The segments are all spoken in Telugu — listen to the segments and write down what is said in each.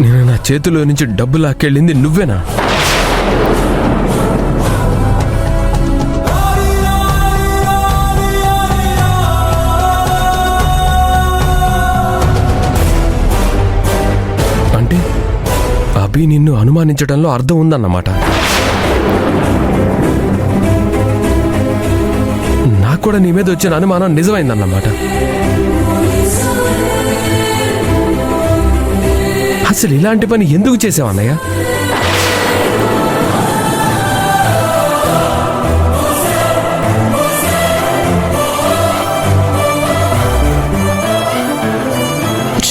నేను నా చేతిలో నుంచి డబ్బు లాక్కెళ్ళింది నువ్వేనా? అంటే అభి నిన్ను అనుమానించడంలో అర్థం ఉందన్నమాట. నాకు కూడా నీ మీద వచ్చిన అనుమానం నిజమైందన్నమాట. అసలు ఇలాంటి పని ఎందుకు చేసావన్నయ్య?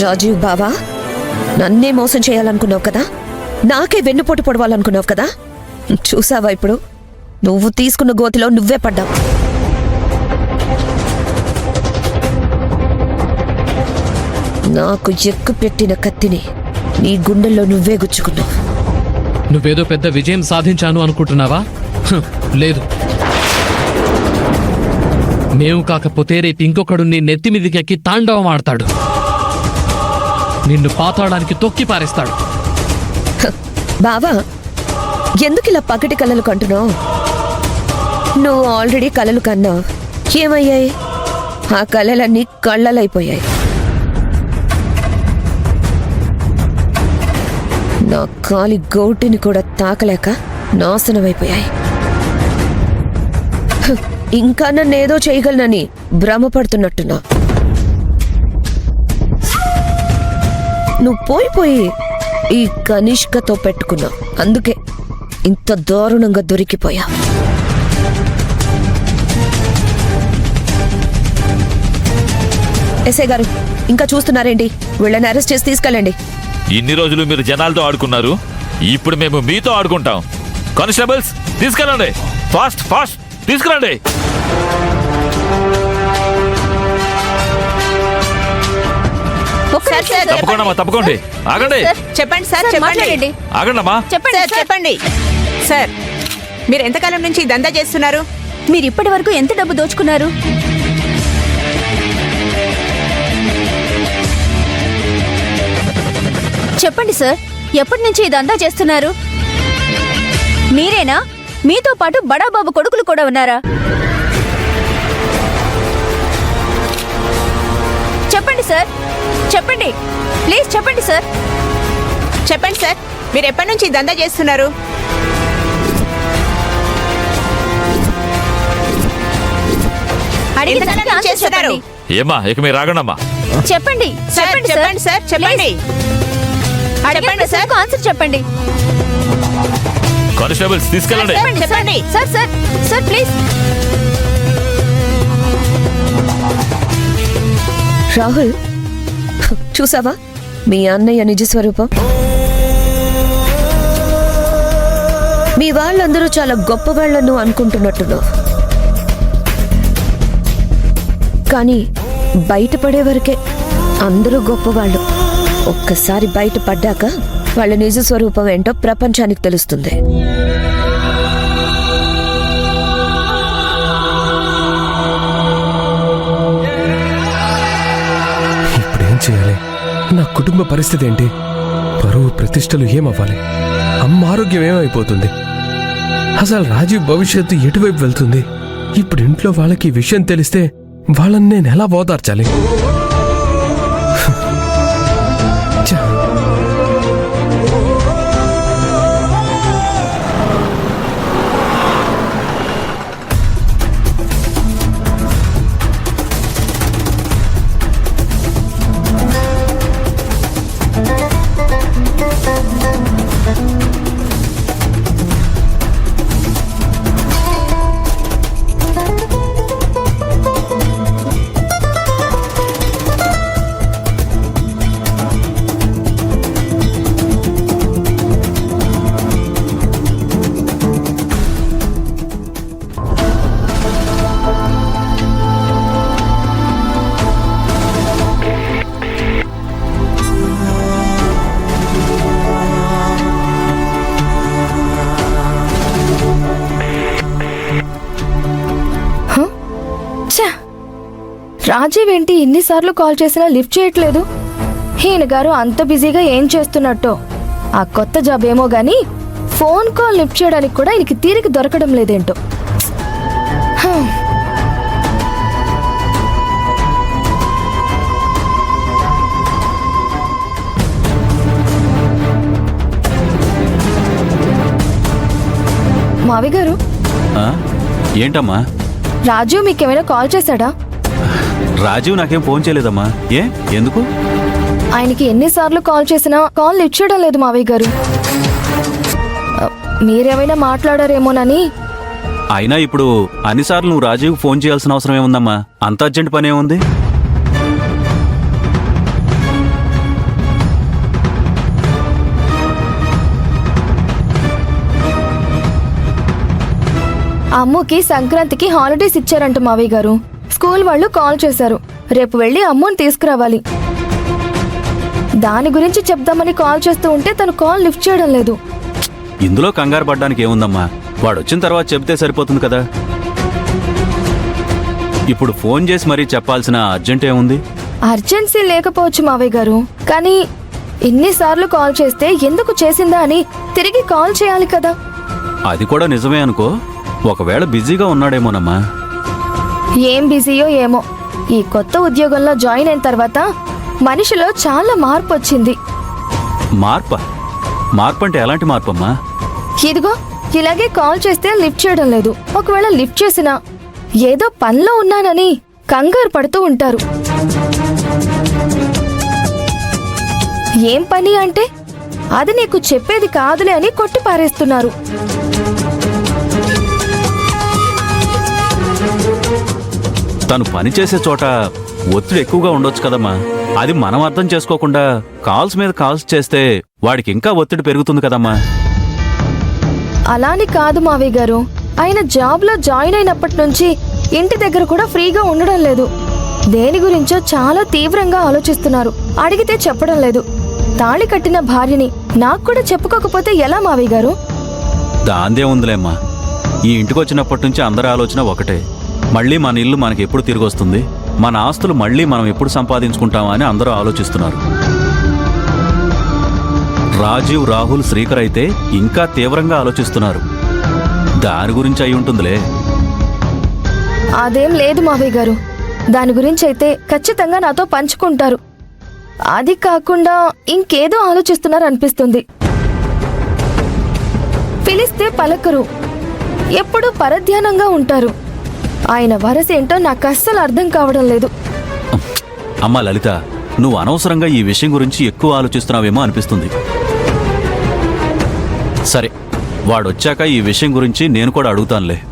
రాజీవ్ బావా, నన్నే మోసం చేయాలనుకున్నావు కదా, నాకే వెన్నుపోటు పొడవాలనుకున్నావు కదా. చూసావా ఇప్పుడు నువ్వు తీసుకున్న గోతిలో నువ్వే పడ్డావు. నాకు ఎక్కు పెట్టిన కత్తిని నీ గుండెల్లో నువ్వే గుచ్చుకున్నావు. నువ్వేదో పెద్ద విజయం సాధించాను అనుకుంటున్నావా? లేదు. మేము కాకపోతే రేపు ఇంకొకడు నీ నెత్తి మీదకెక్కి తాండవం ఆడతాడు. నిన్ను పాతాడానికి తొక్కి పారేస్తాడు. బావా, ఎందుకు ఇలా పగటి కలలు కంటున్నావు? నువ్వు ఆల్రెడీ కలలు కన్నావు. ఏమయ్యాయి? ఆ కలలన్నీ కళ్ళలైపోయాయి. నా కాలి గోటిని కూడా తాకలేక నాశనమైపోయాయి. ఇంకా నన్నేదో చేయగలనని భ్రమపడుతున్నట్టున్నా. నువ్వు పోయి ఈ కనిష్కతో పెట్టుకున్నావు. అందుకే ఇంత దారుణంగా దొరికిపోయా. ఎస్ఐ గారు, ఇంకా చూస్తున్నారేంటి? వీళ్ళని అరెస్ట్ చేసి తీసుకెళ్ళండి. ఇన్ని రోజులు మీరు జనాలతో ఆడుకున్నారు, ఇప్పుడు మేము మీతో ఆడుకుంటాం. కానిస్టేబుల్స్ తీసుకెళ్ళండి, ఫాస్ట్ ఫాస్ట్ తీసుకురండి. తప్పకుండా తప్పకోండి. ఆగండి. చెప్పండి సార్, చెప్పండి. ఆగండమ్మా. చెప్పండి సార్, మీరు ఎంతకాలం నుంచి దందా చేస్తున్నారు? మీరు ఇప్పటి వరకు ఎంత డబ్బు దోచుకున్నారు? చెప్పండి సార్, ఎప్పటి నుంచి ఈ దందా చేస్తున్నారు? మీరేనా? మీతో పాటు బడాబాబు కొడుకులు కూడా ఉన్నారా? చెప్పండి సార్, చెప్పండి, ప్లీజ్ చెప్పండి సార్. చెప్పండి సార్, మీరు ఎప్పటి నుంచి దందా చేస్తున్నారు? అడిగిన చేస్తున్నారు. ఏమ్మా, ఇక మీరు ఆగండమ్మా. చెప్పండి, చెప్పండి సార్, చెప్పండి. అడిగిన సార్ ఆన్సర్ చెప్పండి. కానిస్టేబుల్స్ తీసుకెళ్ళండి. చెప్పండి sir, sir, sir please. Rahul, చూసావా మీ అన్నయ్య నిజ స్వరూపం? మీ వాళ్ళందరూ చాలా గొప్పవాళ్లను అనుకుంటున్నట్టున్నావు, కానీ బయటపడే వరకే అందరూ గొప్పవాళ్ళు. ఒక్కసారి బయటపడ్డాక వాళ్ళ నిజ స్వరూపం ఏంటో ప్రపంచానికి తెలుస్తుంది. ఇప్పుడేం చేయాలి? నా కుటుంబ పరిస్థితి ఏంటి? పరువు ప్రతిష్టలు ఏమవ్వాలి? అమ్మ ఆరోగ్యం ఏమైపోతుంది? అసలు రాజీవ్ భవిష్యత్తు ఎటువైపు వెళ్తుంది? ఇప్పుడు ఇంట్లో వాళ్ళకి ఈ విషయం తెలిస్తే వాళ్ళని నేను ఎలా ఓదార్చాలి? రాజీవ్ ఏంటి ఇన్నిసార్లు కాల్ చేసినా లిఫ్ట్ చేయట్లేదు? ఈయన గారు అంత బిజీగా ఏం చేస్తున్నట్టో ఆ కొత్త జాబ్ ఏమో గాని ఫోన్ కాల్ లిఫ్ట్ చేయడానికి కూడా ఈయనకి తీరిక దొరకడం లేదేంటో. హ్మ్. మావి గారు, ఆ? ఏంటమ్మా? రాజు మీకేమైనా కాల్ చేశాడా? రాజీవ్ నాకేం ఫోన్ చేయలేదమ్మా. ఎందుకు? ఆయనకి ఎన్నిసార్లు కాల్ చేసినా కాల్ లిఫ్ట్ చేయడం లేదు మావయ్య గారు. మీరేమైనా మాట్లాడారేమోనని. అయినా ఇప్పుడు అన్నిసార్లు నువ్వు రాజీవ్ ఫోన్ చేయాల్సిన అవసరం ఏముందమ్మా? అంత అర్జెంట్ పని ఏముంది? అమ్ముకి సంక్రాంతికి హాలిడేస్ ఇచ్చారంట మావయ్య గారు. స్కూల్ వాళ్ళు కాల్ చేశారు. రేపు వెళ్ళి అమ్ముని తీసుకురావాలి. దాని గురించి చెప్దామని కాల్ చేస్తూ ఉంటే తను కాల్ లిఫ్ట్ చేయడం లేదు. ఇందులో కంగారు పడ్డానికి ఏముందమ్మా? వాడు వచ్చిన తర్వాత చెబితే సరిపోతుంది కదా. ఇప్పుడు ఫోన్ చేసి మరీ చెప్పాల్సిన అర్జెంట్ ఏముంది? అర్జెన్సీ లేకపోవచ్చు మావయ్య గారు, కానీ ఎన్నిసార్లు కాల్ చేస్తే ఎందుకు చేసిందా అని తిరిగి కాల్ చేయాలి కదా. అది కూడా నిజమే అనుకో. ఒకవేళ బిజీగా ఉన్నాడేమోనమ్మా. ఏం బిజీయో ఏమో, ఈ కొత్త ఉద్యోగంలో జాయిన్ అయిన తర్వాత మనిషిలో చాలా మార్పు వచ్చింది. మార్పు అంటే ఎలాంటి మార్పు అమ్మా? ఇదిగో ఇలాగే కాల్ చేస్తే లిఫ్ట్ చేయడం లేదు. ఒకవేళ లిఫ్ట్ చేసినా ఏదో పనిలో ఉన్నానని కంగారు పడుతూ ఉంటారు. ఏం పని అంటే అది నీకు చెప్పేది కాదులే అని కొట్టి పారేస్తున్నారు. తను పనిచేసే చోట ఒత్తిడి ఎక్కువగా ఉండొచ్చు కదమ్మా. అది మనం అర్థం చేసుకోకుండా కాల్స్ మీద కాల్స్ చేస్తే వాడికి ఇంకా ఒత్తిడి పెరుగుతుంది కదమ్మా. అలాని కాదు మావయ్య గారు, ఆయన జాబ్లో జాయిన్ అయినప్పటి నుంచి ఇంటి దగ్గర కూడా ఫ్రీగా ఉండడం లేదు. దేని గురించో చాలా తీవ్రంగా ఆలోచిస్తున్నారు. అడిగితే చెప్పడం లేదు. తాళి కట్టిన భార్యని నాకు కూడా చెప్పుకోకపోతే ఎలా మావయ్య గారు? దాందే ఉందిలేమ్మా. ఈ ఇంటికి వచ్చినప్పటి నుంచి అందరి ఆలోచన ఒకటే. మళ్ళీ మన ఇల్లు మనకి ఎప్పుడు తిరిగి వస్తుంది, మన ఆస్తులు మళ్ళీ మనం ఎప్పుడు సంపాదించుకుంటామా అని అందరూ ఆలోచిస్తున్నారు. రాజీవ్, రాహుల్, శ్రీకర్ అయితే ఇంకా తీవ్రంగా ఆలోచిస్తున్నారు. దాని గురించి అయి ఉంటుందిలే. అదేం లేదు మావయ్య గారు. దాని గురించి అయితే ఖచ్చితంగా నాతో పంచుకుంటారు. అది కాకుండా ఇంకేదో ఆలోచిస్తున్నారు అనిపిస్తుంది. పిలిస్తే పలకరు, ఎప్పుడూ పరధ్యానంగా ఉంటారు. ఆయన వరసేంటో నాకు అస్సలు అర్థం కావడం లేదు. అమ్మా లలిత, నువ్వు అనవసరంగా ఈ విషయం గురించి ఎక్కువ ఆలోచిస్తున్నావేమో అనిపిస్తుంది. సరే, వాడొచ్చాక ఈ విషయం గురించి నేను కూడా అడుగుతానులే.